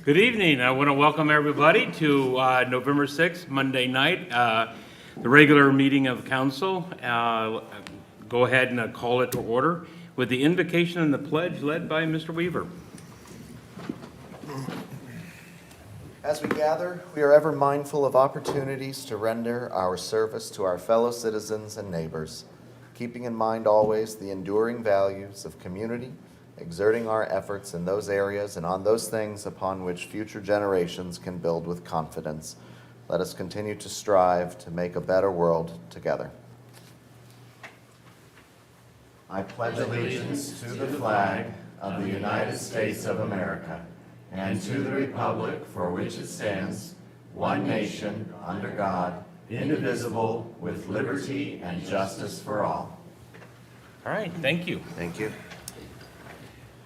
Good evening. I want to welcome everybody to November 6th, Monday night, the regular meeting of council. Go ahead and call it to order with the invocation and the pledge led by Mr. Weaver. As we gather, we are ever mindful of opportunities to render our service to our fellow citizens and neighbors, keeping in mind always the enduring values of community, exerting our efforts in those areas and on those things upon which future generations can build with confidence. Let us continue to strive to make a better world together. I pledge allegiance to the flag of the United States of America and to the republic for which it stands, one nation, under God, indivisible, with liberty and justice for all. All right, thank you. Thank you.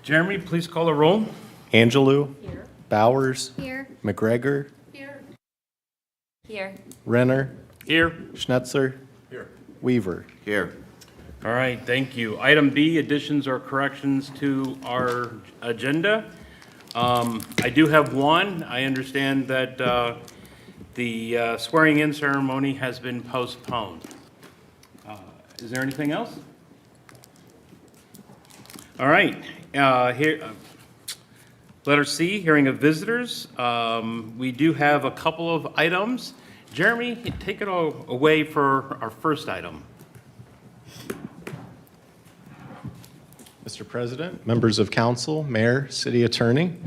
Jeremy, please call the roll. Angelou. Here. Bowers. Here. McGregor. Here. Here. Renner. Here. Schnetzler. Here. Weaver. Here. All right, thank you. Item B, additions or corrections to our agenda. I do have one. I understand that the swearing-in ceremony has been postponed. Is there anything else? All right. Letter C, hearing of visitors. We do have a couple of items. Jeremy, take it away for our first item. Mr. President, members of council, mayor, city attorney.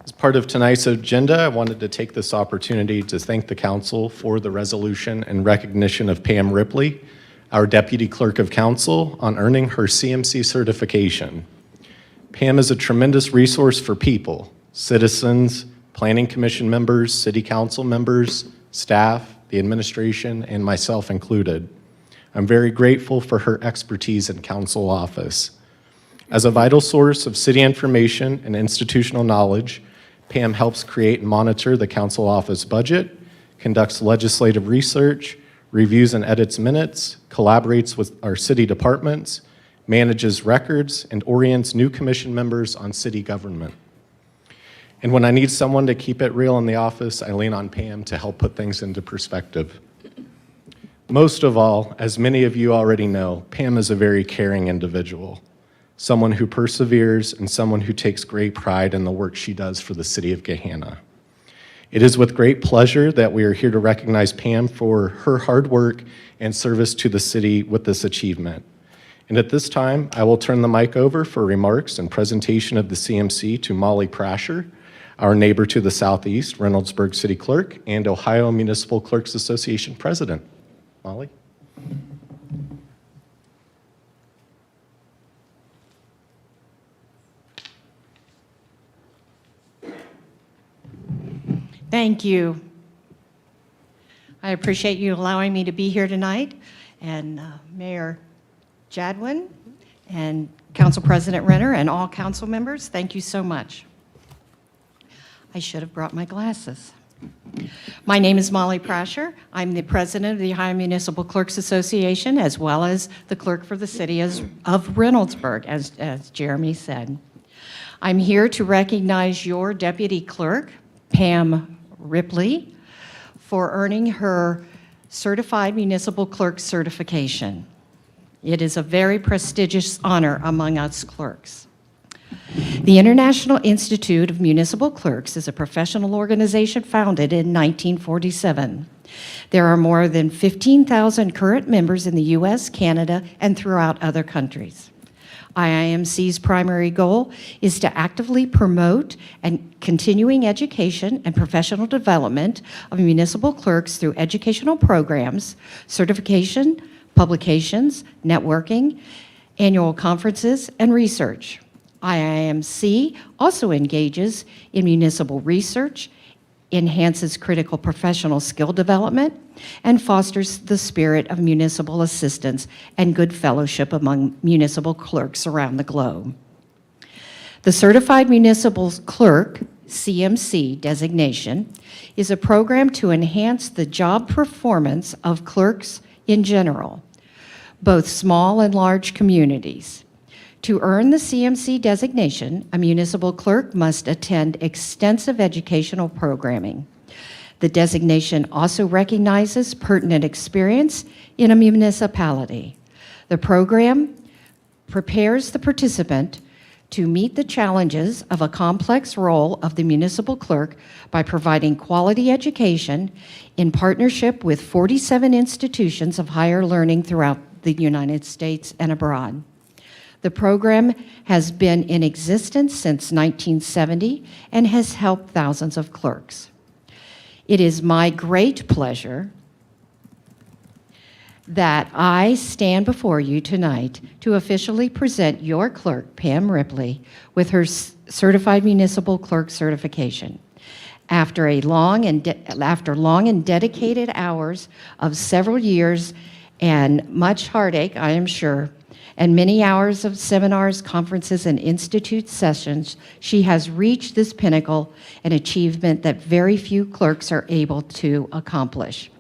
As part of tonight's agenda, I wanted to take this opportunity to thank the council for the resolution and recognition of Pam Ripley, our deputy clerk of council, on earning her CMC certification. Pam is a tremendous resource for people, citizens, planning commission members, city council members, staff, the administration, and myself included. I'm very grateful for her expertise in council office. As a vital source of city information and institutional knowledge, Pam helps create and monitor the council office budget, conducts legislative research, reviews and edits minutes, collaborates with our city departments, manages records, and orients new commission members on city government. And when I need someone to keep it real in the office, I lean on Pam to help put things into perspective. Most of all, as many of you already know, Pam is a very caring individual, someone who perseveres and someone who takes great pride in the work she does for the city of Gahanna. It is with great pleasure that we are here to recognize Pam for her hard work and service to the city with this achievement. And at this time, I will turn the mic over for remarks and presentation of the CMC to Molly Prasher, our neighbor to the southeast, Reynoldsburg City Clerk, and Ohio Municipal Clerks Association President. Molly? Thank you. I appreciate you allowing me to be here tonight. And Mayor Jadwin and Council President Renner and all council members, thank you so much. I should have brought my glasses. My name is Molly Prasher. I'm the president of the Ohio Municipal Clerks Association, as well as the clerk for the city of Reynoldsburg, as Jeremy said. I'm here to recognize your deputy clerk, Pam Ripley, for earning her Certified Municipal Clerk certification. It is a very prestigious honor among us clerks. The International Institute of Municipal Clerks is a professional organization founded in 1947. There are more than 15,000 current members in the U.S., Canada, and throughout other countries. IIMC's primary goal is to actively promote and continuing education and professional development of municipal clerks through educational programs, certification, publications, networking, annual conferences, and research. IIMC also engages in municipal research, enhances critical professional skill development, and fosters the spirit of municipal assistance and good fellowship among municipal clerks around the globe. The Certified Municipal Clerk, CMC designation, is a program to enhance the job performance of clerks in general, both small and large communities. To earn the CMC designation, a municipal clerk must attend extensive educational programming. The designation also recognizes pertinent experience in a municipality. The program prepares the participant to meet the challenges of a complex role of the municipal clerk by providing quality education in partnership with 47 institutions of higher learning throughout the United States and abroad. The program has been in existence since 1970 and has helped thousands of clerks. It is my great pleasure that I stand before you tonight to officially present your clerk, Pam Ripley, with her Certified Municipal Clerk certification. After long and dedicated hours of several years and much heartache, I am sure, and many hours of seminars, conferences, and institute sessions, she has reached this pinnacle, an achievement that very few clerks are able to accomplish.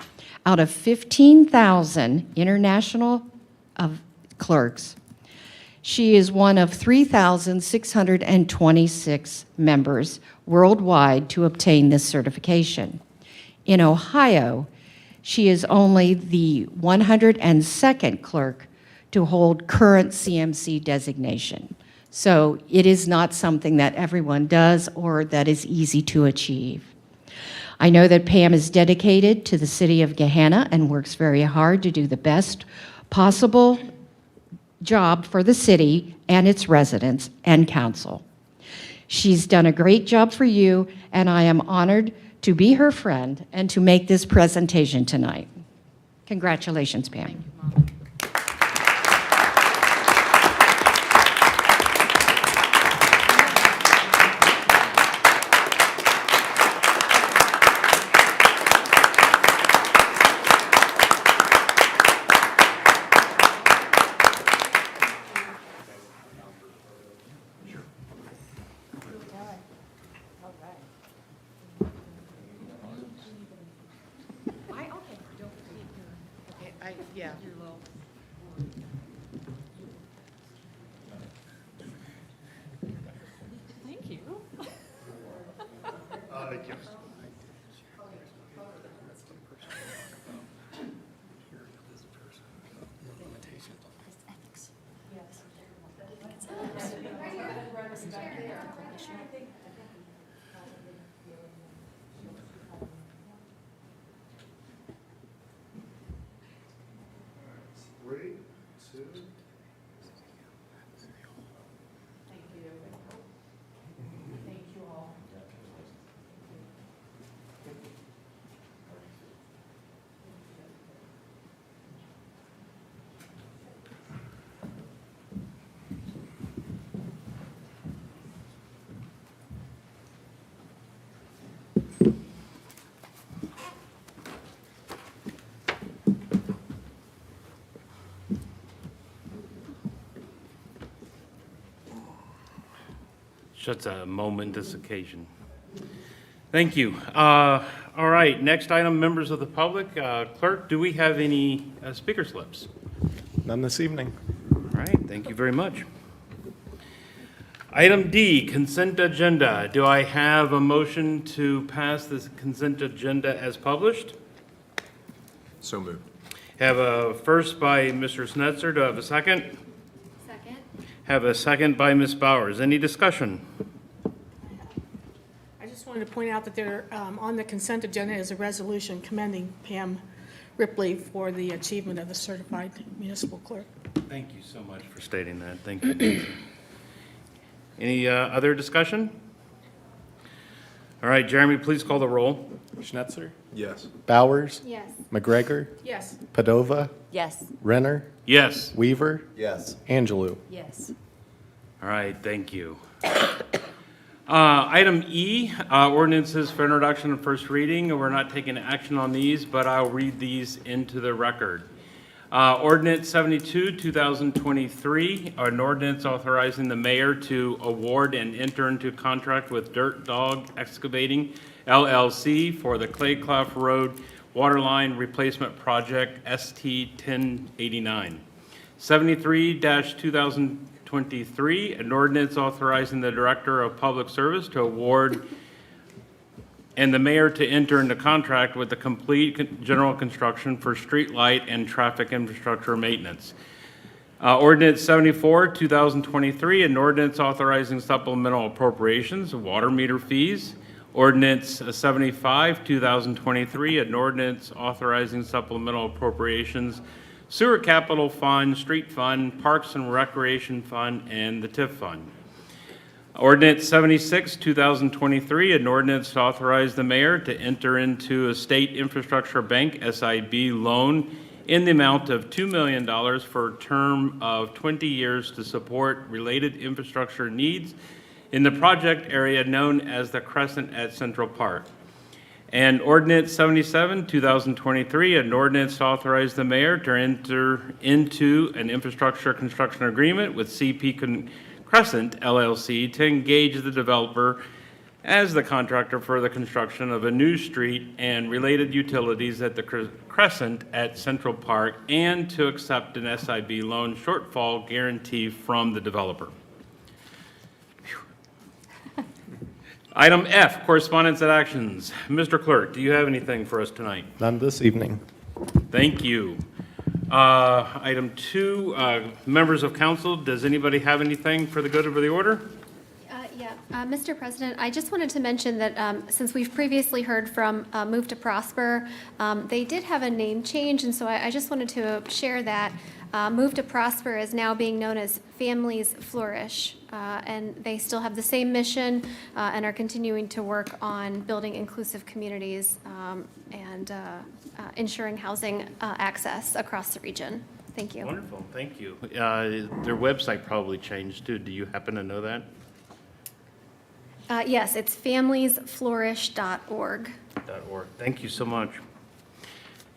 Out of 15,000 international clerks, she is one of 3,626 members worldwide to obtain this certification. In Ohio, she is only the 102nd clerk to hold current CMC designation. So it is not something that everyone does or that is easy to achieve. I know that Pam is dedicated to the city of Gahanna and works very hard to do the best possible job for the city and its residents and council. She's done a great job for you, and I am honored to be her friend and to make this presentation tonight. Congratulations, Pam. Thank you, Mom. Yeah. Thank you. Three, two. Thank you. Thank you all. Such a momentous occasion. Thank you. All right, next item, members of the public. Clerk, do we have any speaker slips? None this evening. All right, thank you very much. Item D, consent agenda. Do I have a motion to pass this consent agenda as published? So moved. Have a first by Mr. Snetzer. Do I have a second? Second. Have a second by Ms. Bowers. Any discussion? I just wanted to point out that there, on the consent agenda is a resolution commending Pam Ripley for the achievement of the certified municipal clerk. Thank you so much for stating that. Thank you. Any other discussion? All right, Jeremy, please call the roll. Schnetzer, Yes. Bowers, Yes. McGregor, Yes. Padova, Yes. Renner, Yes. Weaver, Yes. Angelou. Yes. All right, thank you. Item E, ordinances for introduction and first reading. We're not taking action on these, but I'll read these into the record. Ordinance 72, 2023, an ordinance authorizing the mayor to award and enter into contract with Dirt Dog Excavating LLC for the Clayclough Road Waterline Replacement Project ST 1089. 73-2023 2023, an ordinance authorizing the Director of Public Service to award and the mayor to enter into contract with the complete general construction for street light and traffic infrastructure maintenance. Ordinance 74, 2023, an ordinance authorizing supplemental appropriations of water meter fees. Ordinance 75, 2023, an ordinance authorizing supplemental appropriations, sewer capital fund, street fund, parks and recreation fund, and the TIF fund. Ordinance 76, 2023, an ordinance to authorize the mayor to enter into a state infrastructure bank SIB loan in the amount of $2 million for a term of 20 years to support related infrastructure needs in the project area known as the Crescent at Central Park. And Ordinance 77, 2023, an ordinance to authorize the mayor to enter into an infrastructure construction agreement with CP Crescent LLC to engage the developer as the contractor for the construction of a new street and related utilities at the Crescent at Central Park, and to accept an SIB loan shortfall guarantee from the developer. Item F, correspondence and actions. Mr. Clerk, do you have anything for us tonight? None this evening. Thank you. Item 2, members of council, does anybody have anything for the good of the order? Mr. President, I just wanted to mention that since we've previously heard from Move to Prosper, they did have a name change, and so I just wanted to share that. Move to Prosper is now being known as Families Flourish, and they still have the same mission and are continuing to work on building inclusive communities and ensuring housing access across the region. Thank you. Wonderful, thank you. Their website probably changed too. Do you happen to know that? Yes, it's familiesflourish.org. .org. Thank you so much.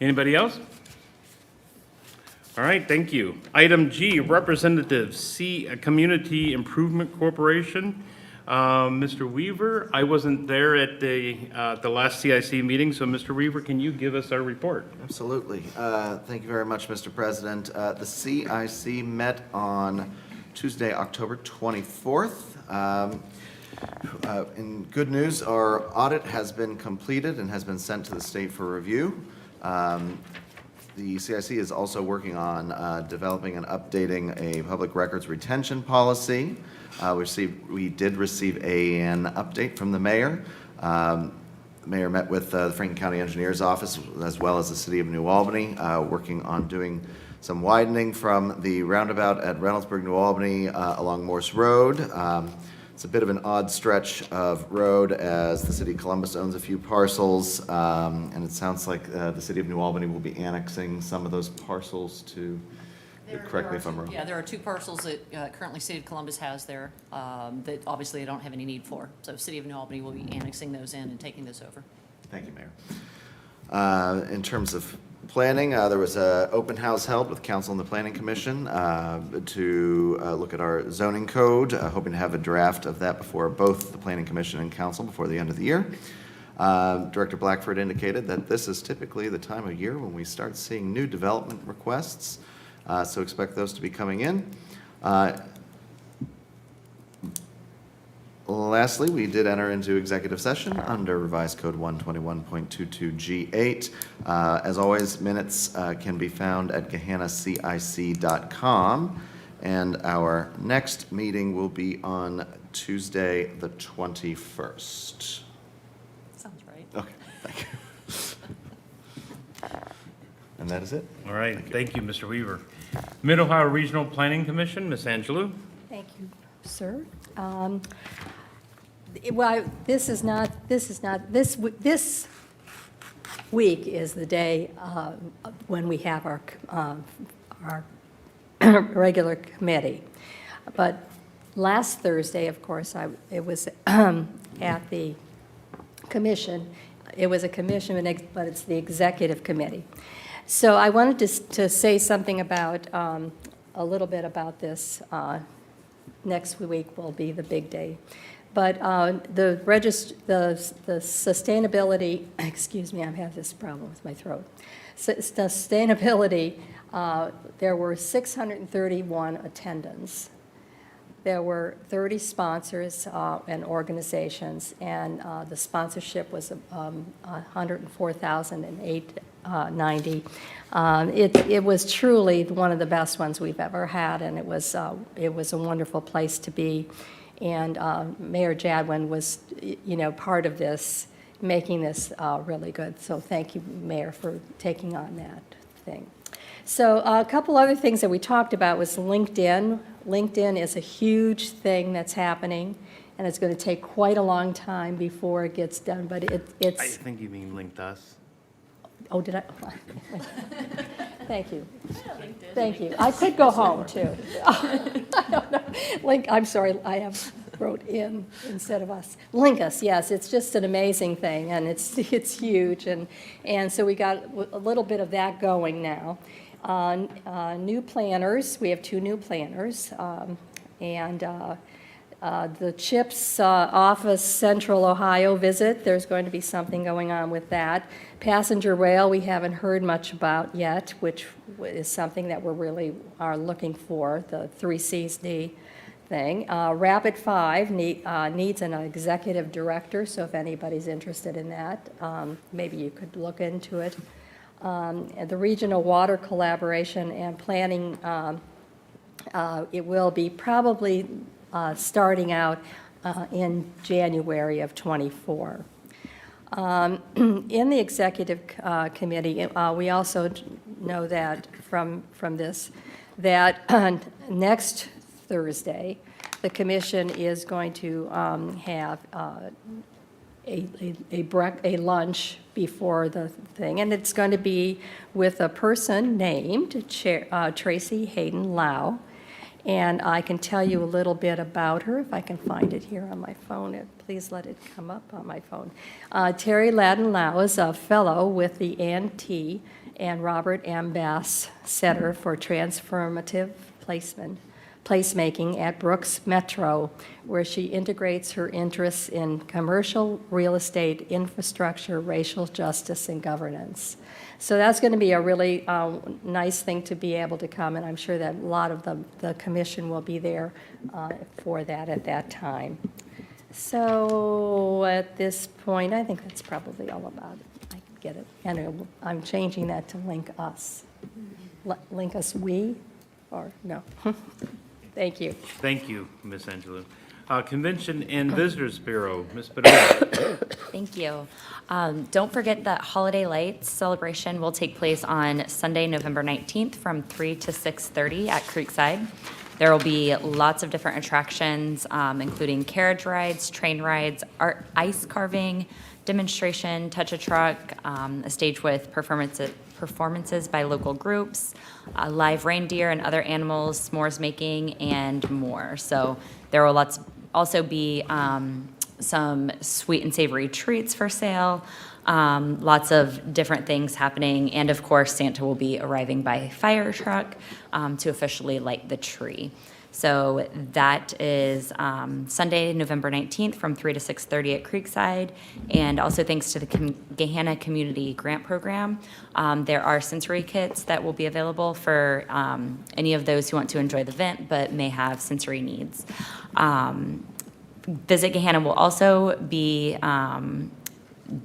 Anybody else? All right, thank you. Item G, Representative C, Community Improvement Corporation. Mr. Weaver, I wasn't there at the last CIC meeting, so Mr. Weaver, can you give us our report? Absolutely. Thank you very much, Mr. President. The CIC met on Tuesday, October 24th. In good news, our audit has been completed and has been sent to the state for review. The CIC is also working on developing and updating a public records retention policy. We did receive an update from the mayor. The mayor met with the Franklin County Engineers Office as well as the City of New Albany, working on doing some widening from the roundabout at Reynoldsburg, New Albany, along Morse Road. It's a bit of an odd stretch of road as the City of Columbus owns a few parcels, and it sounds like the City of New Albany will be annexing some of those parcels to, correct me if I'm wrong. Yeah, there are 2 parcels that currently City of Columbus has there that obviously they don't have any need for. So City of New Albany will be annexing those in and taking those over. Thank you, Mayor. In terms of planning, there was an open house held with council and the planning commission to look at our zoning code, hoping to have a draft of that before both the planning commission and council before the end of the year. Director Blackford indicated that this is typically the time of year when we start seeing new development requests, so expect those to be coming in. Lastly, we did enter into executive session under revised code 121.22G8. As always, minutes can be found at GahannaCIC.com, and our next meeting will be on Tuesday, the 21st. Sounds right. Okay, thank you. And that is it. All right, thank you, Mr. Weaver. Mid-Ohio Regional Planning Commission, Ms. Angelou. Thank you, sir. Well, this week is the day when we have our regular committee. But last Thursday, of course, it was at the commission. It was a commission, but it's the executive committee. So I wanted to say something about, a little bit about this. Next week will be the big day. But the sustainability, excuse me, I have this problem with my throat. Sustainability, there were 631 attendants. There were 30 sponsors and organizations, and the sponsorship was $104,008.90. It was truly one of the best ones we've ever had, and it was a wonderful place to be. And Mayor Jadwin was, part of this, making this really good. So thank you, Mayor, for taking on that thing. So a couple other things that we talked about was LinkedIn. LinkedIn is a huge thing that's happening, and it's going to take quite a long time before it gets done, but it's... I think you mean linked us. Oh, did I? Thank you. Thank you. I could go home, too. I don't know. I'm sorry, I have wrote in instead of us. Link us, yes, it's just an amazing thing, and it's huge, and so we got a little bit of that going now. New planners, we have 2 new planners, and the CHIPS office Central Ohio visit, there's going to be something going on with that. Passenger rail, we haven't heard much about yet, which is something that we really are looking for, the 3Cs thing. Rapid 5 needs an executive director, so if anybody's interested in that, maybe you could look into it. The regional water collaboration and planning, it will be probably starting out in January of '24. In the executive committee, we also know that from this, that next Thursday, the commission is going to have a lunch before the thing, and it's going to be with a person named Tracy Hayden Lau, and I can tell you a little bit about her if I can find it here on my phone. Please let it come up on my phone. Terry Ladin Lau is a fellow with the Ann T. and Robert M. Bass Center for Transformative Placemaking at Brooks Metro, where she integrates her interests in commercial real estate, infrastructure, racial justice, and governance. So that's going to be a really nice thing to be able to come, and I'm sure that a lot of the commission will be there for that at that time. So at this point, I think that's probably all about it. I can get it. And I'm changing that to link us. Link us we, or no? Thank you. Thank you, Ms. Angelou. Convention and Visitors Bureau, Ms. Bedard. Thank you. Don't forget that Holiday Lights celebration will take place on Sunday, November 19th from 3 to 6:30 at Creekside. There will be lots of different attractions, including carriage rides, train rides, art, ice carving, demonstration, touch a truck, a stage with performances by local groups, live reindeer and other animals, s'mores making, and more. So there will also be some sweet and savory treats for sale, lots of different things happening, and of course Santa will be arriving by fire truck to officially light the tree. So that is Sunday, November 19th from 3 to 6:30 at Creekside. And also thanks to the Gahanna Community Grant Program, there are sensory kits that will be available for any of those who want to enjoy the event but may have sensory needs. Visit Gahanna will also be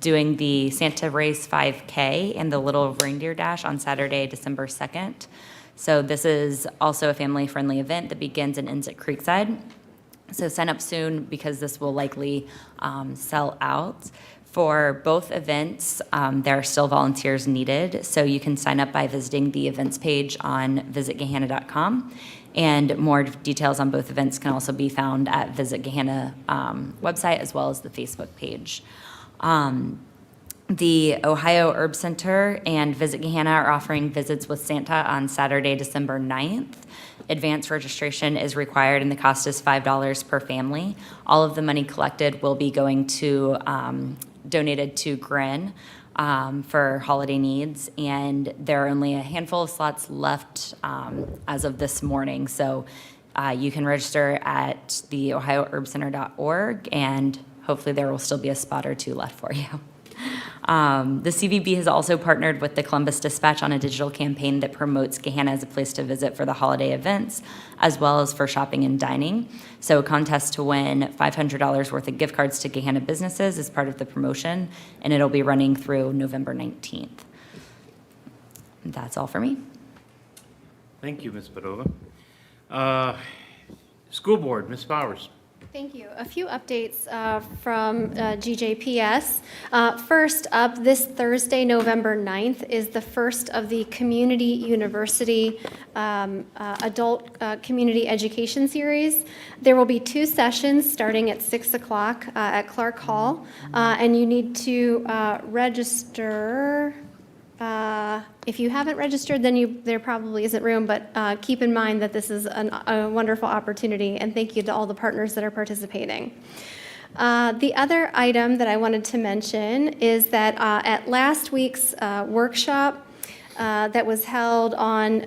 doing the Santa Race 5K and the Little Reindeer Dash on Saturday, December 2nd. So this is also a family-friendly event that begins and ends at Creekside. So sign up soon because this will likely sell out. For both events, there are still volunteers needed, so you can sign up by visiting the events page on visitgahanna.com. And more details on both events can also be found at Visit Gahanna website as well as the Facebook page. The Ohio Herb Center and Visit Gahanna are offering visits with Santa on Saturday, December 9th. Advance registration is required and the cost is $5 per family. All of the money collected will be going to, donated to Grin for holiday needs, and there are only a handful of slots left as of this morning. So you can register at the ohioherbcenter.org, and hopefully there will still be a spot or two left for you. The CVB has also partnered with the Columbus Dispatch on a digital campaign that promotes Gahanna as a place to visit for the holiday events, as well as for shopping and dining. So a contest to win $500 worth of gift cards to Gahanna businesses is part of the promotion, and it'll be running through November 19th. That's all for me. Thank you, Ms. Padova. School Board, Ms. Bowers. Thank you. A few updates from GJPS. First up, this Thursday, November 9th, is the first of the Community University Adult Community Education Series. There will be 2 sessions starting at 6 o'clock at Clark Hall, and you need to register. If you haven't registered, then there probably isn't room, but keep in mind that this is a wonderful opportunity, and thank you to all the partners that are participating. The other item that I wanted to mention is that at last week's workshop that was held on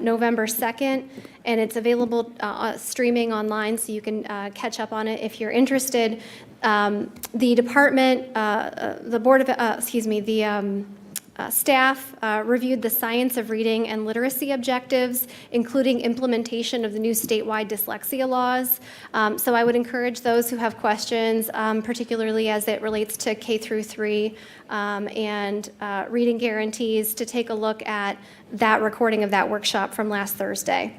November 2nd, and it's available streaming online, so you can catch up on it if you're interested. The department, the board of, staff reviewed the science of reading and literacy objectives, including implementation of the new statewide dyslexia laws. So I would encourage those who have questions, particularly as it relates to K through 3 and reading guarantees, to take a look at that recording of that workshop from last Thursday.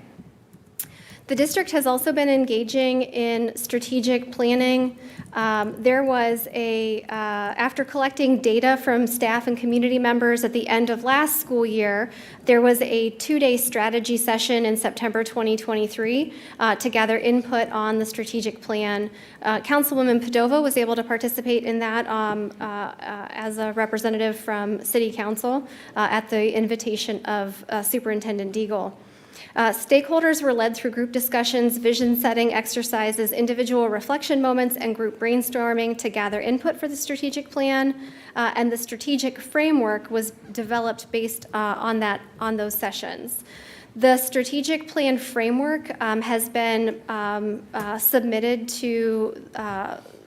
The district has also been engaging in strategic planning. There was after collecting data from staff and community members at the end of last school year, there was a 2-day strategy session in September 2023 to gather input on the strategic plan. Councilwoman Padova was able to participate in that as a representative from City Council at the invitation of Superintendent Deagle. Stakeholders were led through group discussions, vision setting exercises, individual reflection moments, and group brainstorming to gather input for the strategic plan. And the strategic framework was developed based on those sessions. The strategic plan framework has been submitted to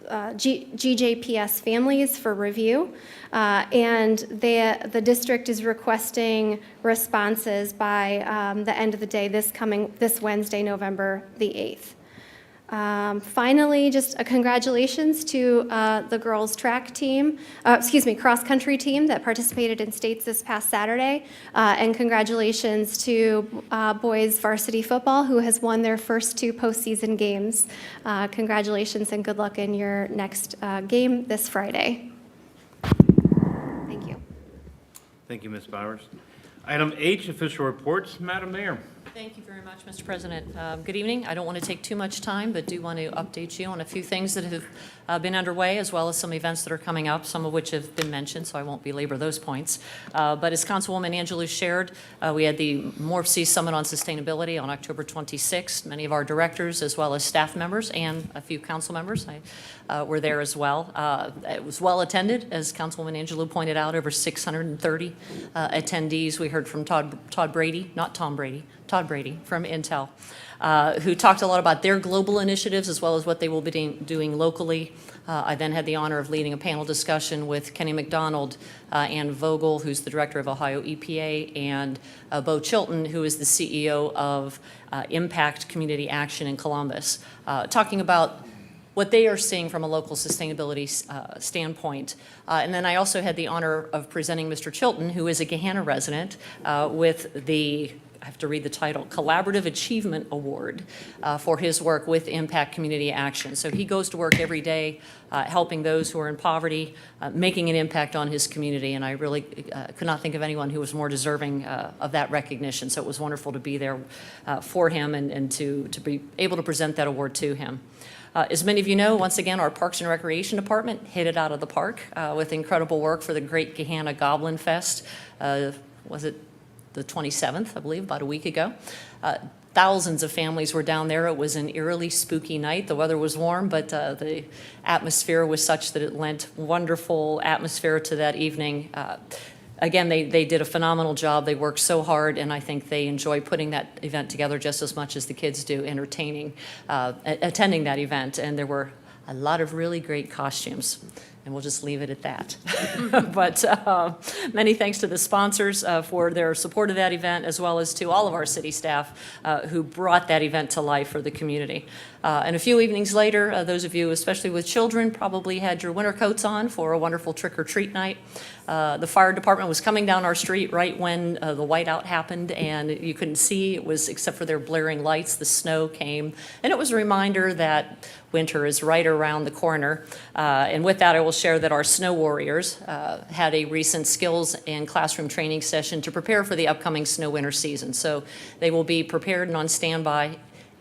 GJPS families for review, and the district is requesting responses by the end of the day this Wednesday, November the 8th. Finally, just a congratulations to the girls track team, cross-country team that participated in states this past Saturday, and congratulations to boys varsity football who has won their first 2 postseason games. Congratulations and good luck in your next game this Friday. Thank you. Thank you, Ms. Bowers. Item H, official reports. Madam Mayor. Thank you very much, Mr. President. Good evening. I don't want to take too much time, but do want to update you on a few things that have been underway, as well as some events that are coming up, some of which have been mentioned, so I won't belabor those points. But as Councilwoman Angelou shared, we had the Morph C Summit on Sustainability on October 26th. Many of our directors, as well as staff members, and a few council members were there as well. It was well attended, as Councilwoman Angelou pointed out, over 630 attendees. We heard from Todd Brady from Intel, who talked a lot about their global initiatives as well as what they will be doing locally. I then had the honor of leading a panel discussion with Kenny McDonald, Ann Vogel, who's the director of Ohio EPA, and Bo Chilton, who is the CEO of Impact Community Action in Columbus, talking about what they are seeing from a local sustainability standpoint. And then I also had the honor of presenting Mr. Chilton, who is a Gahanna resident, with the, I have to read the title, Collaborative Achievement Award for his work with Impact Community Action. So he goes to work every day helping those who are in poverty, making an impact on his community, and I really could not think of anyone who was more deserving of that recognition. So it was wonderful to be there for him and to be able to present that award to him. As many of you know, once again, our Parks and Recreation Department hit it out of the park with incredible work for the Great Gahanna Goblin Fest. Was it the 27th, I believe, about a week ago? Thousands of families were down there. It was an eerily spooky night. The weather was warm, but the atmosphere was such that it lent wonderful atmosphere to that evening. Again, they did a phenomenal job. They worked so hard, and I think they enjoy putting that event together just as much as the kids do, attending that event. And there were a lot of really great costumes. and we'll just leave it at that. But many thanks to the sponsors for their support of that event, as well as to all of our city staff who brought that event to life for the community. And a few evenings later, those of you, especially with children, probably had your winter coats on for a wonderful trick-or-treat night. The fire department was coming down our street right when the whiteout happened, and you couldn't see. It was, except for their blaring lights, the snow came. And it was a reminder that winter is right around the corner. And with that, I will share that our snow warriors had a recent skills and classroom training session to prepare for the upcoming snow winter season. So they will be prepared and on standby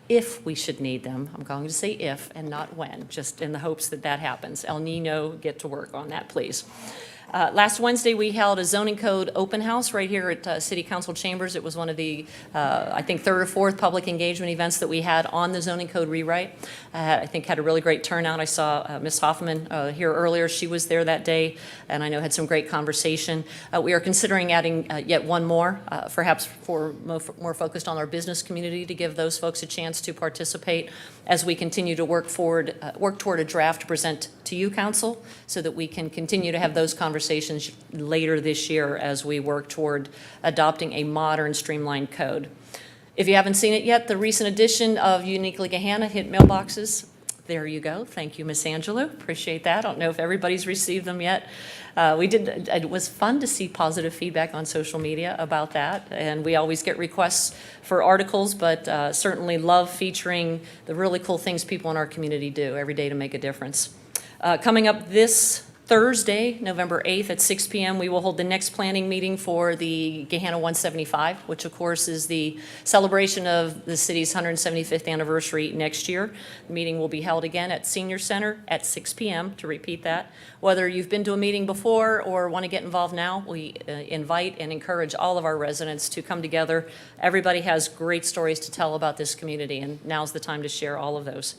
if we should need them. I'm going to say if and not when, just in the hopes that that happens. El Nino, get to work on that, please. Last Wednesday, we held a zoning code open house right here at City Council Chambers. It was one of the, I think, third or fourth public engagement events that we had on the zoning code rewrite. I think had a really great turnout. I saw Ms. Hoffman here earlier. She was there that day, and I know had some great conversation. We are considering adding yet one more, perhaps for more focused on our business community, to give those folks a chance to participate as we continue to work toward a draft to present to you, Council, so that we can continue to have those conversations later this year as we work toward adopting a modern, streamlined code. If you haven't seen it yet, the recent edition of Uniquely Gahanna hit mailboxes. There you go. Thank you, Miss Angela. Appreciate that. I don't know if everybody's received them yet. It was fun to see positive feedback on social media about that, and we always get requests for articles, but certainly love featuring the really cool things people in our community do every day to make a difference. Coming up this Thursday, November 8th at 6 p.m., we will hold the next planning meeting for the Gahanna 175, which of course is the celebration of the city's 175th anniversary next year. The meeting will be held again at Senior Center at 6 p.m., to repeat that. Whether you've been to a meeting before or want to get involved now, we invite and encourage all of our residents to come together. Everybody has great stories to tell about this community, and now's the time to share all of those.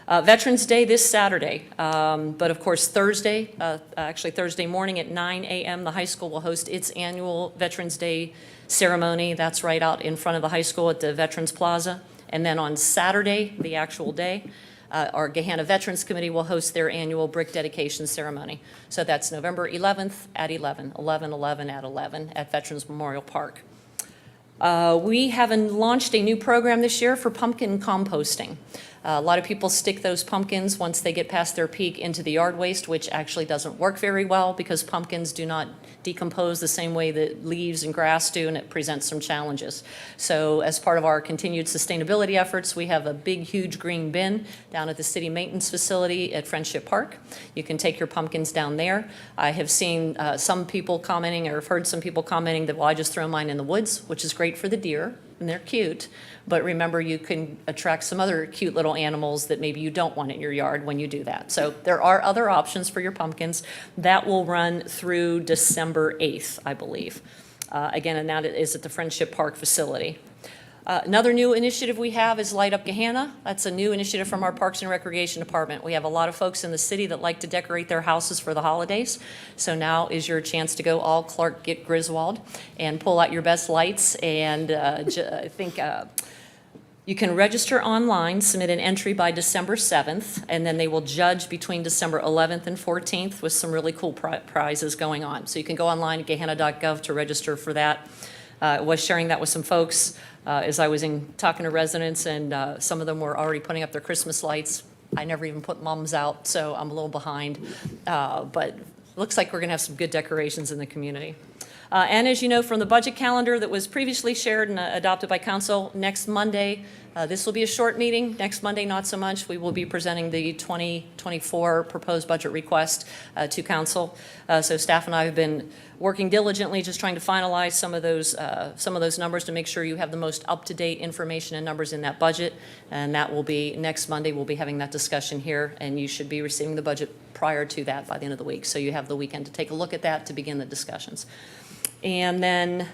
Veterans Day this Saturday, but of course Thursday, actually Thursday morning at 9 a.m., the high school will host its annual Veterans Day ceremony. That's right out in front of the high school at the Veterans Plaza. And then on Saturday, the actual day, our Gahanna Veterans Committee will host their annual brick dedication ceremony. So that's November 11th at 11, 11/11 at 11 at Veterans Memorial Park. We have launched a new program this year for pumpkin composting. A lot of people stick those pumpkins once they get past their peak into the yard waste, which actually doesn't work very well because pumpkins do not decompose the same way that leaves and grass do, and it presents some challenges. So as part of our continued sustainability efforts, we have a big, huge green bin down at the city maintenance facility at Friendship Park. You can take your pumpkins down there. I have seen some people commenting, or have heard some people commenting that, well, I just throw mine in the woods, which is great for the deer, and they're cute. But remember, you can attract some other cute little animals that maybe you don't want in your yard when you do that. So there are other options for your pumpkins. That will run through December 8th, I believe. Again, and that is at the Friendship Park facility. Another new initiative we have is Light Up Gahanna. That's a new initiative from our Parks and Recreation Department. We have a lot of folks in the city that like to decorate their houses for the holidays. So now is your chance to go all Clark get Griswold and pull out your best lights. And I think you can register online, submit an entry by December 7th, and then they will judge between December 11th and 14th with some really cool prizes going on. So you can go online at gahanna.gov to register for that. I was sharing that with some folks as I was talking to residents, and some of them were already putting up their Christmas lights. I never even put mums out, so I'm a little behind. But looks like we're going to have some good decorations in the community. And as you know from the budget calendar that was previously shared and adopted by council, next Monday, this will be a short meeting. Next Monday, not so much. We will be presenting the 2024 proposed budget request to council. So staff and I have been working diligently, just trying to finalize some of those numbers to make sure you have the most up-to-date information and numbers in that budget. And that will be next Monday. We'll be having that discussion here, and you should be receiving the budget prior to that by the end of the week. So you have the weekend to take a look at that to begin the discussions. And then,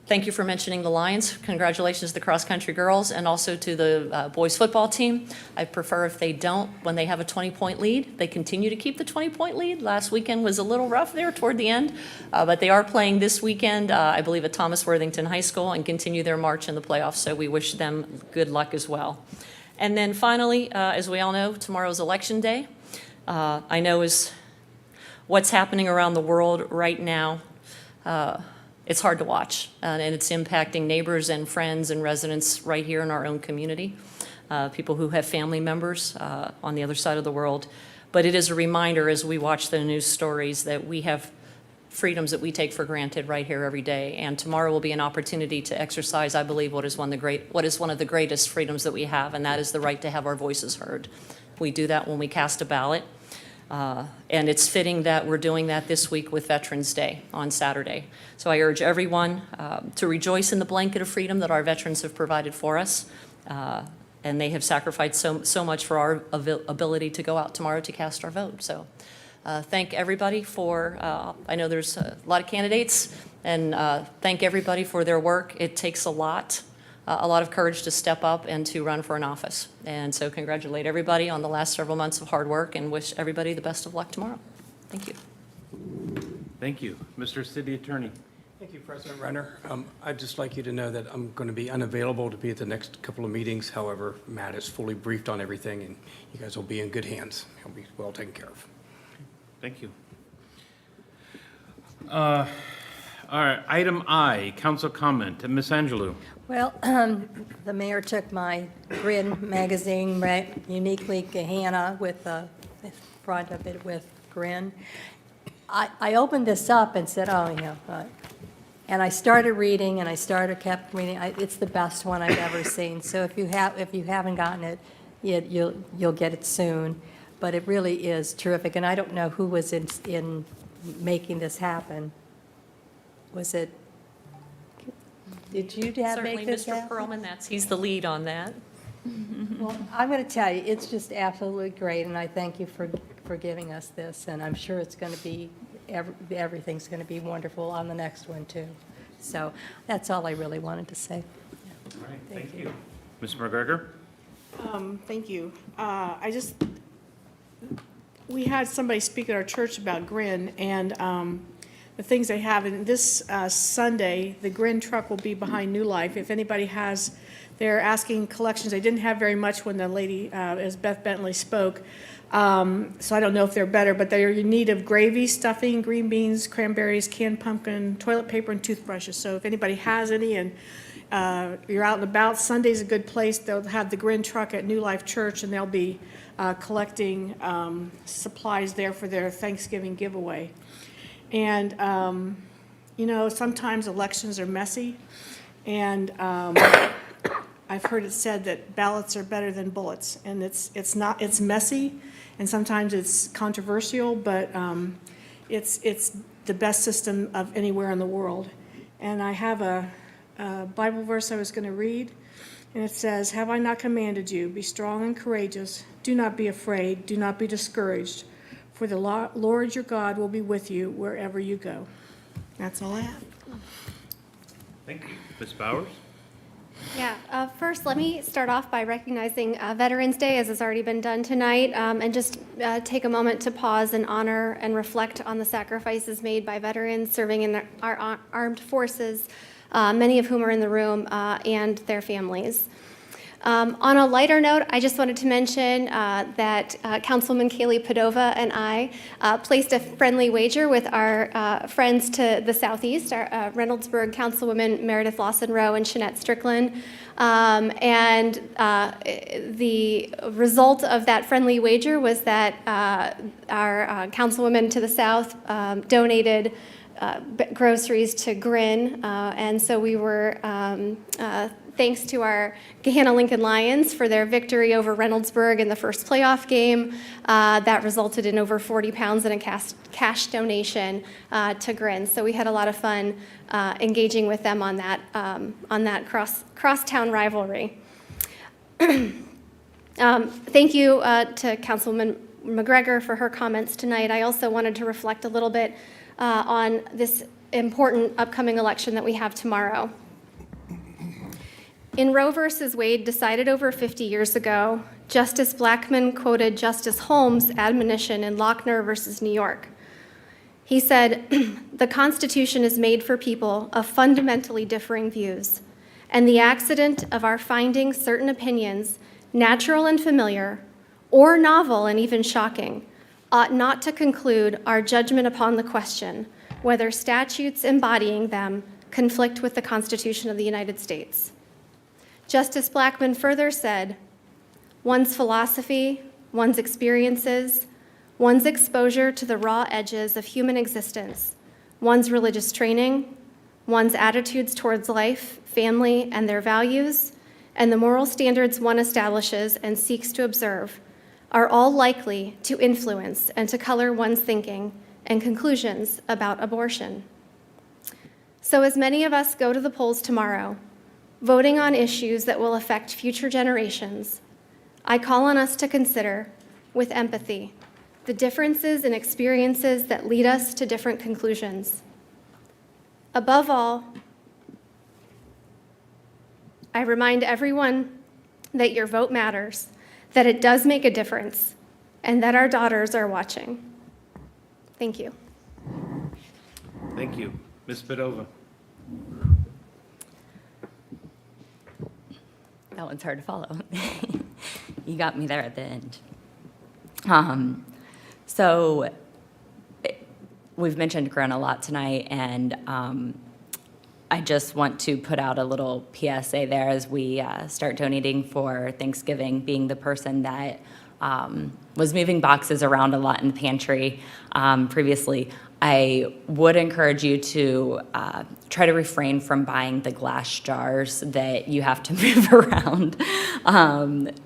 thank you for mentioning the Lions. Congratulations to the cross-country girls and also to the boys football team. I prefer if they don't, when they have a 20-point lead, they continue to keep the 20-point lead. Last weekend was a little rough there toward the end, but they are playing this weekend, I believe, at Thomas Worthington High School and continue their march in the playoffs, so we wish them good luck as well. And then finally, as we all know, tomorrow's Election Day. I know as what's happening around the world right now, it's hard to watch, and it's impacting neighbors and friends and residents right here in our own community, people who have family members on the other side of the world. But it is a reminder as we watch the news stories that we have freedoms that we take for granted right here every day. And tomorrow will be an opportunity to exercise, I believe, what is one of the greatest freedoms that we have, and that is the right to have our voices heard. We do that when we cast a ballot. And it's fitting that we're doing that this week with Veterans Day on Saturday. So I urge everyone to rejoice in the blanket of freedom that our veterans have provided for us. And they have sacrificed so much for our ability to go out tomorrow to cast our vote. So thank everybody for, I know there's a lot of candidates, and thank everybody for their work. It takes a lot of courage to step up and to run for an office. And so congratulate everybody on the last several months of hard work and wish everybody the best of luck tomorrow. Thank you. Thank you. Mr. City Attorney. Thank you, President Renner. I'd just like you to know that I'm going to be unavailable to be at the next couple of meetings. However, Matt is fully briefed on everything, and you guys will be in good hands. He'll be well taken care of. Thank you. All right, item I, council comment. Ms. Angelou. Well, the mayor took my Grin magazine, uniquely Gahanna, with the front of it with Grin. I opened this up and said, oh, and I started reading, and kept reading. It's the best one I've ever seen. So if you haven't gotten it, you'll get it soon. But it really is terrific, and I don't know who was in making this happen. Was it? Did you make Certainly, this Mr. happen? Perlman, he's the lead on that. Well, I'm going to tell you, it's just absolutely great, and I thank you for giving us this, and I'm sure it's going to be, everything's going to be wonderful on the next one, too. So that's all I really wanted to say. All right, thank you. Ms. McGregor? Thank you. We had somebody speak at our church about Grin, and the things they have. And this Sunday, the Grin truck will be behind New Life. If anybody has, they're asking collections. They didn't have very much when the lady, as Beth Bentley spoke. So I don't know if they're better, but they're in need of gravy, stuffing, green beans, cranberries, canned pumpkin, toilet paper, and toothbrushes. So if anybody has any and you're out and about, Sunday's a good place. They'll have the Grin truck at New Life Church, and they'll be collecting supplies there for their Thanksgiving giveaway. And, sometimes elections are messy, and I've heard it said that ballots are better than bullets, and it's messy, and sometimes it's controversial, but it's the best system of anywhere in the world. And I have a Bible verse I was going to read, and it says, "Have I not commanded you, be strong and courageous, do not be afraid, do not be discouraged, for the Lord your God will be with you wherever you go." That's all I have. Thank you. Ms. Bowers? Yeah, first, let me start off by recognizing Veterans Day, as has already been done tonight, and just take a moment to pause and honor and reflect on the sacrifices made by veterans serving in our armed forces, many of whom are in the room, and their families. On a lighter note, I just wanted to mention that Councilwoman Kaylee Padova and I placed a friendly wager with our friends to the southeast, our Reynoldsburg Councilwoman Meredith Lawson-Rowe and Shanette Strickland. And the result of that friendly wager was that our councilwoman to the south donated groceries to Grin, and so we were thanks to our Gahanna Lincoln Lions for their victory over Reynoldsburg in the first playoff game. That resulted in over 40 pounds in a cash donation to Grin. So we had a lot of fun engaging with them on that crosstown rivalry. Thank you to Councilwoman McGregor for her comments tonight. I also wanted to reflect a little bit on this important upcoming election that we have tomorrow. In Roe v. Wade, decided over 50 years ago, Justice Blackmun quoted Justice Holmes' admonition in Lochner v. New York. He said, "The Constitution is made for people of fundamentally differing views, and the accident of our finding certain opinions natural and familiar, or novel and even shocking, ought not to conclude our judgment upon the question whether statutes embodying them conflict with the Constitution of the United States. Justice Blackmun further said, "One's philosophy, one's experiences, one's exposure to the raw edges of human existence, one's religious training, one's attitudes towards life, family, and their values, and the moral standards one establishes and seeks to observe are all likely to influence and to color one's thinking and conclusions about abortion." So as many of us go to the polls tomorrow, voting on issues that will affect future generations, I call on us to consider, with empathy, the differences in experiences that lead us to different conclusions. Above all, I remind everyone that your vote matters, that it does make a difference, and that our daughters are watching. Thank you. Thank you. Ms. Padova. That one's hard to follow. You got me there at the end. So we've mentioned Gahanna a lot tonight, and I just want to put out a little PSA there as we start donating for Thanksgiving, being the person that was moving boxes around a lot in the pantry previously. I would encourage you to try to refrain from buying the glass jars that you have to move around.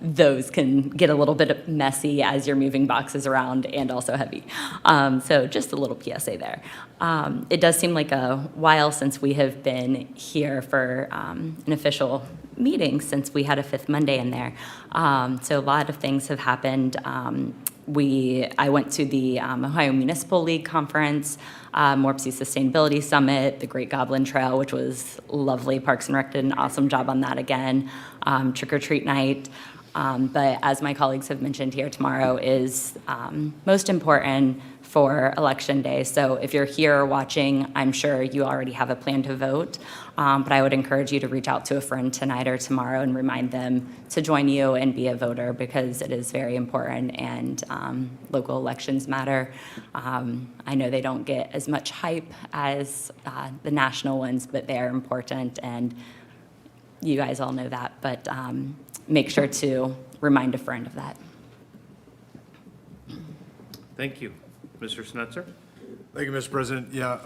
Those can get a little bit messy as you're moving boxes around and also heavy. So just a little PSA there. It does seem like a while since we have been here for an official meeting, since we had a fifth Monday in there. So a lot of things have happened. I went to the Ohio Municipal League Conference, Morpsey Sustainability Summit, the Great Goblin Trail, which was lovely. Parks and Rec did an awesome job on that again. Trick or Treat Night. But as my colleagues have mentioned here, tomorrow is most important for Election Day. So if you're here watching, I'm sure you already have a plan to vote. But I would encourage you to reach out to a friend tonight or tomorrow and remind them to join you and be a voter, because it is very important, and local elections matter. I know they don't get as much hype as the national ones, but they are important, and you guys all know that. But make sure to remind a friend of that. Thank you. Mr. Snetzer? Thank you, Mr. President. Yeah,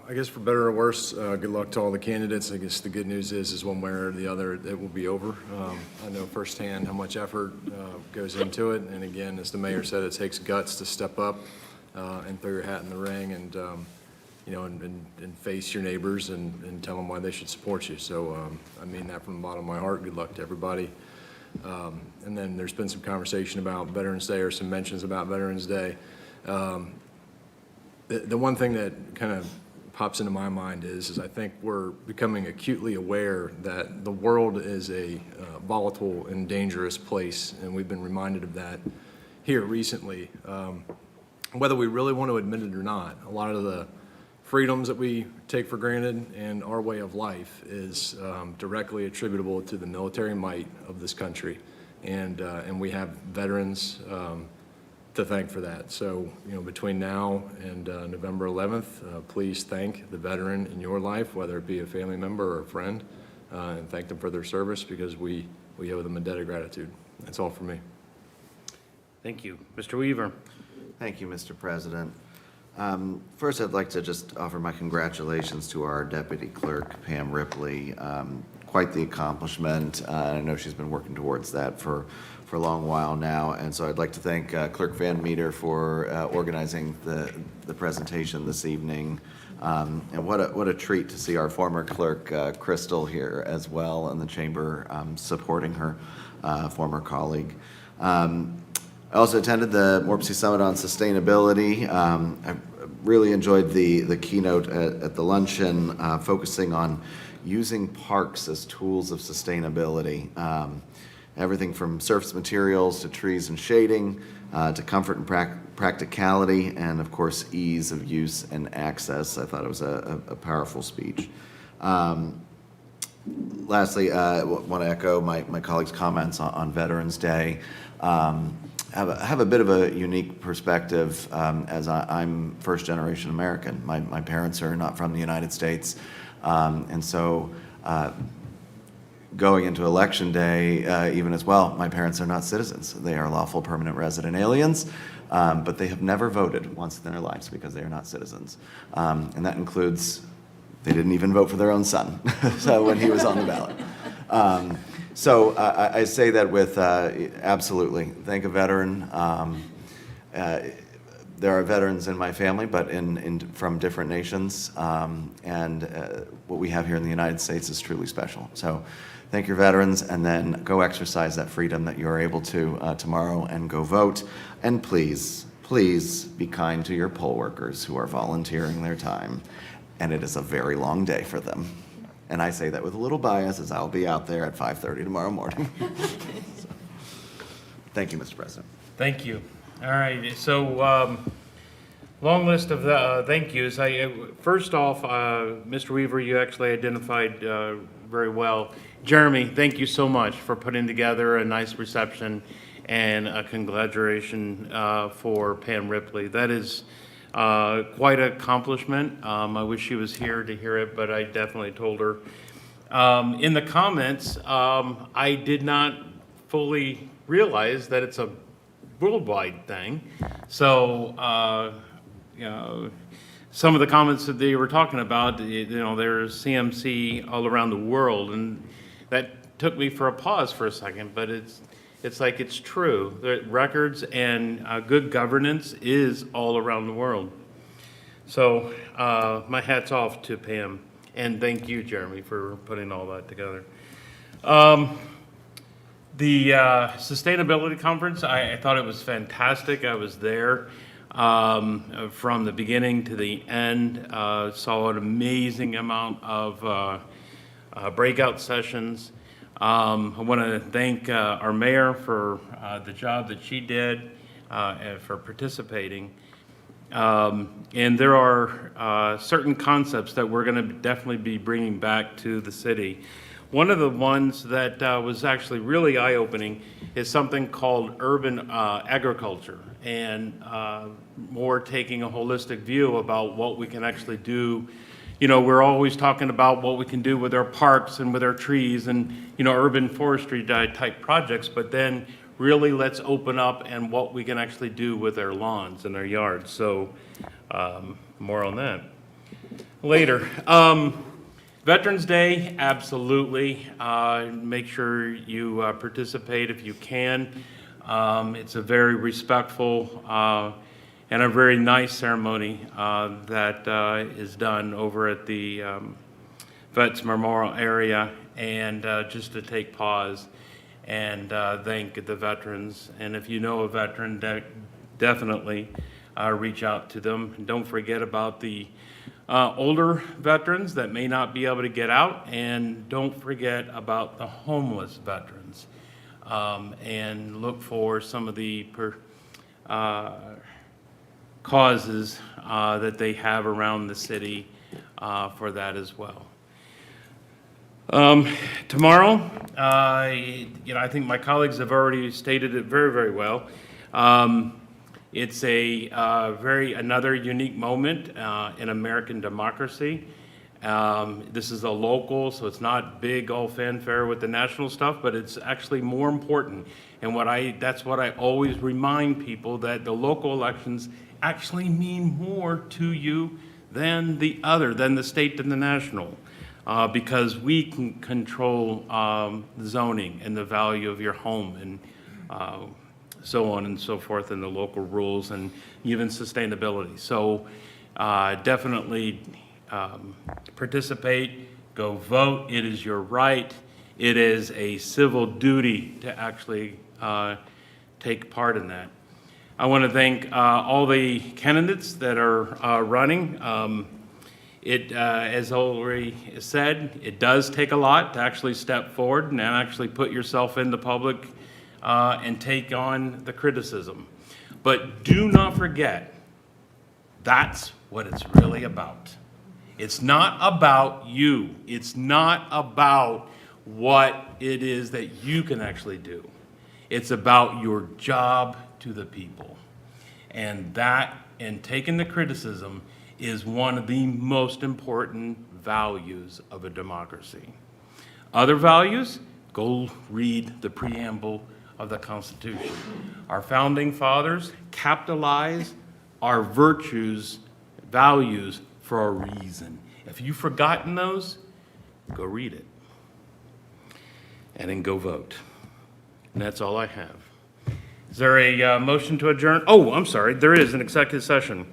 I guess for better or worse, good luck to all the candidates. I guess the good news is one way or the other, it will be over. I know firsthand how much effort goes into it. And again, as the mayor said, it takes guts to step up and throw your hat in the ring and, and face your neighbors and tell them why they should support you. So I mean that from the bottom of my heart. Good luck to everybody. And then there's been some conversation about Veterans Day, or some mentions about Veterans Day. The one thing that kind of pops into my mind is I think we're becoming acutely aware that the world is a volatile and dangerous place, and we've been reminded of that here recently. Whether we really want to admit it or not, a lot of the freedoms that we take for granted and our way of life is directly attributable to the military might of this country, and we have veterans to thank for that. So, between now and November 11th, please thank the veteran in your life, whether it be a family member or a friend, and thank them for their service, because we owe them a debt of gratitude. That's all for me. Thank you. Mr. Weaver? Thank you, Mr. President. First, I'd like to just offer my congratulations to our Deputy Clerk, Pam Ripley. Quite the accomplishment. I know she's been working towards that for a long while now, and so I'd like to thank Clerk Van Meter for organizing the presentation this evening. And what a treat to see our former clerk, Crystal, here as well in the chamber, supporting her former colleague. I also attended the Morpsey Summit on Sustainability. I really enjoyed the keynote at the luncheon, focusing on using parks as tools of sustainability. Everything from surface materials to trees and shading, to comfort and practicality, and of course ease of use and access. I thought it was a powerful speech. Lastly, I want to echo my colleagues' comments on Veterans Day. have a bit of a unique perspective as I'm first-generation American. My parents are not from the United States, and so going into Election Day, even as well, my parents are not citizens. They are lawful permanent resident aliens, but they have never voted once in their lives because they are not citizens. And that includes, they didn't even vote for their own son so when he was on the ballot. So I say that with absolutely, thank a veteran. There are veterans in my family, but from different nations, and what we have here in the United States is truly special. So thank your veterans, and then go exercise that freedom that you're able to tomorrow and go vote. And please, please be kind to your poll workers who are volunteering their time. And it is a very long day for them. And I say that with a little bias, as I'll be out there at 5:30 tomorrow morning. So, thank you, Mr. President. Thank you. All right, so long list of thank yous. First off, Mr. Weaver, you actually identified very well. Jeremy, thank you so much for putting together a nice reception and a congratulation for Pam Ripley. That is quite an accomplishment. I wish she was here to hear it, but I definitely told her. In the comments, I did not fully realize that it's a worldwide thing. So, you know, some of the comments that they were talking about, you know, there's CMC all around the world, and that took me for a pause for a second, but it's like it's true. The records and good governance is all around the world. So my hat's off to Pam, and thank you, Jeremy, for putting all that together. The sustainability conference, I thought it was fantastic. I was there from the beginning to the end. Saw an amazing amount of breakout sessions. I want to thank our mayor for the job that she did and for participating. And there are certain concepts that we're going to definitely be bringing back to the city. One of the ones that was actually really eye-opening is something called urban agriculture, and more taking a holistic view about what we can actually do. You know, we're always talking about what we can do with our parks and with our trees and, you know, urban forestry type projects, but then really let's open up and what we can actually do with our lawns and our yards. So more on that later. Veterans Day, absolutely. Make sure you participate if you can. It's a very respectful and a very nice ceremony that is done over at the Vets Memorial area, and just to take pause and thank the veterans. And if you know a veteran, definitely reach out to them. And don't forget about the older veterans that may not be able to get out, and don't forget about the homeless veterans. And look for some of the causes that they have around the city for that as well. Tomorrow, you know, I think my colleagues have already stated it very, very well. It's a another unique moment in American democracy. This is a local, so it's not big all fanfare with the national stuff, but it's actually more important. And that's what I always remind people, that the local elections actually mean more to you than the state and the national. Because we can control the zoning and the value of your home and so on and so forth, and the local rules and even sustainability. So definitely participate, go vote. It is your right. It is a civil duty to actually take part in that. I want to thank all the candidates that are running. As already said, it does take a lot to actually step forward and actually put yourself in the public and take on the criticism. But do not forget, that's what it's really about. It's not about you. It's not about what it is that you can actually do. It's about your job to the people. And that, and taking the criticism, is one of the most important values of a democracy. Other values, go read the preamble of the Constitution. Our founding fathers capitalized our virtues, values for a reason. If you've forgotten those, go read it. And then go vote. And that's all I have. Is there a motion to adjourn? Oh, I'm sorry, there is an executive session.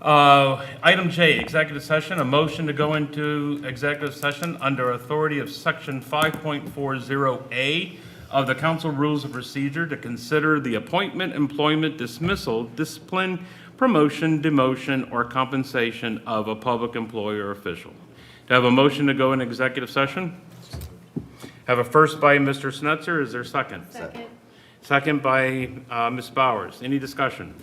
Item J, executive session, a motion to go into executive session under authority of section 5.40A of the council rules of procedure to consider the appointment, employment, dismissal, discipline, promotion, demotion, or compensation of a public employee or official. Do I have a motion to go in executive session? Have a first by Mr. Snetzer. Is there a second? Second. Second by Ms. Bowers. Any discussion?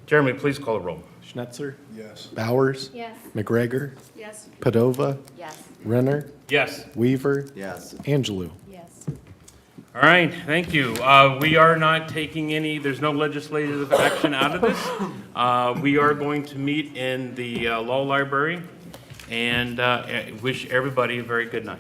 Jeremy, please call the roll. Schnetzer? Yes. Bowers? Yes. McGregor? Yes. Padova? Yes. Renner? Yes. Weaver? Yes. Angelou? Yes. All right, thank you. We are not taking any, there's no legislative action out of this. We are going to meet in the law library and wish everybody a very good night.